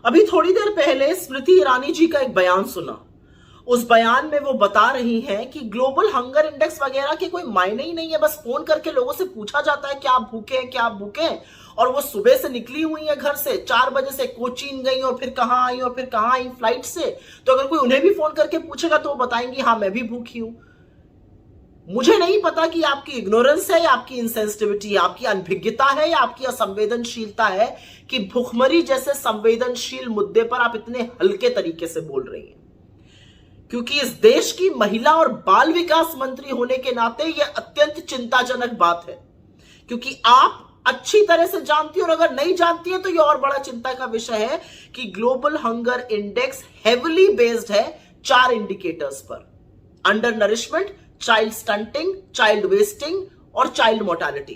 अभी थोड़ी देर पहले स्मृति ईरानी जी का एक बयान सुना। उस बयान में वो बता रही हैं कि ग्लोबल हंगर इंडेक्स वगैरह के कोई मायने ही नहीं है, बस फोन करके लोगों से पूछा जाता है क्या आप भूखे हैं, क्या आप भूखे हैं। और वो सुबह से निकली हुई है घर से, 4 बजे से कोचीन गई और फिर कहां आई और फिर कहां आई फ्लाइट से। तो अगर कोई उन्हें भी फोन करके पूछेगा तो वो बताएंगी हाँ मैं भी भूखी हूं। मुझे नहीं पता कि आपकी इग्नोरेंस है या आपकी इंसेंसिटिविटी, आपकी अनभिज्ञता है या आपकी असंवेदनशीलता है कि भुखमरी जैसे संवेदनशील मुद्दे पर आप इतने हल्के तरीके से बोल रही हैं। क्योंकि इस देश की महिला और बाल विकास मंत्री होने के नाते यह अत्यंत चिंताजनक बात है, क्योंकि आप अच्छी तरह से जानती और अगर नहीं जानती है तो यह और बड़ा चिंता का विषय है कि global hunger index heavily based है 4 इंडिकेटर्स पर: under nourishment, child stunting, child wasting और चाइल्ड मोर्टालिटी।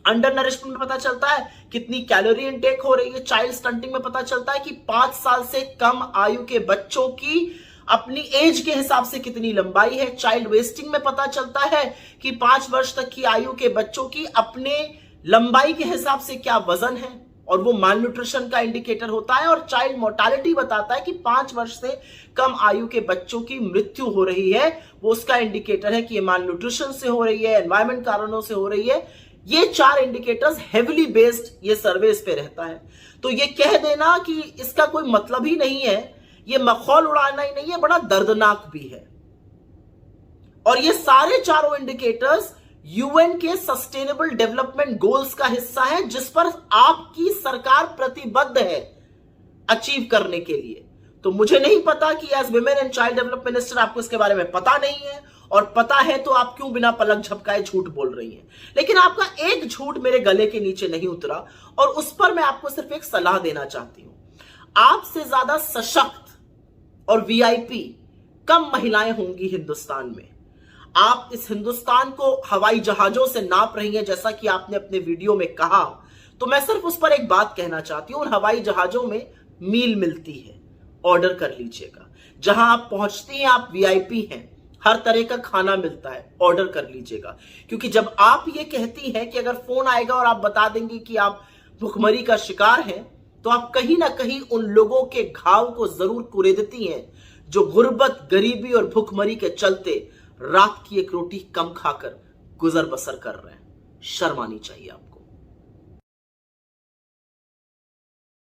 अंडर नरिशमेंट में पता चलता है कितनी कैलोरी इनटेक हो रही है, चाइल्ड स्टंटिंग में पता चलता है कि 5 साल से कम आयु के बच्चों की अपनी एज के हिसाब से कितनी लंबाई है, चाइल्ड वेस्टिंग में पता चलता है कि 5 वर्ष तक की आयु के बच्चों की अपने लंबाई के हिसाब से क्या वजन है और वो माल न्यूट्रिशन का इंडिकेटर होता है। और चाइल्ड मोर्टालिटी बताता है कि 5 वर्ष से कम आयु के बच्चों की मृत्यु हो रही है, वो उसका इंडिकेटर है कि ये माल न्यूट्रिशन से हो रही है, एनवायरमेंट कारणों से हो रही है। ये 4 इंडिकेटर्स हेविली बेस्ड ये सर्वेस पे रहता है। तो ये कह देना कि इसका कोई मतलब ही नहीं है, ये मखौल उड़ाना ही नहीं है, बड़ा दर्दनाक भी है। और ये सारे चारों इंडिकेटर्स यूएन के सस्टेनेबल डेवलपमेंट गोल्स का हिस्सा है, जिस पर आपकी सरकार प्रतिबद्ध है अचीव करने के लिए। तो मुझे नहीं पता कि as women and child development minister आपको इसके बारे में पता नहीं है, और पता है तो आप क्यों बिना पलक झपकाए झूठ बोल रही हैं। लेकिन आपका एक झूठ मेरे गले के नीचे नहीं उतरा और उस पर मैं आपको सिर्फ एक सलाह देना चाहती हूं। आपसे ज्यादा सशक्त और वीआईपी कम महिलाएं होंगी हिंदुस्तान में। आप इस हिंदुस्तान को हवाई जहाजों से नाप रही हैं जैसा कि आपने अपने वीडियो में कहा। तो मैं सिर्फ उस पर एक बात कहना चाहती हूं, उन हवाई जहाजों में मील मिलती है, ऑर्डर कर लीजिएगा। जहां आप पहुंचती हैं आप वीआईपी हैं, हर तरह का खाना मिलता है, ऑर्डर कर लीजिएगा। क्योंकि जब आप ये कहती हैं कि अगर फोन आएगा और आप बता देंगे कि आप भुखमरी का शिकार हैं, तो आप कहीं ना कहीं उन लोगों के घाव को जरूर कुरेदती हैं जो गुर्बत, गरीबी और भुखमरी के चलते रात की एक रोटी कम खाकर गुजर बसर कर रहे हैं। शर्म आनी चाहिए आपको।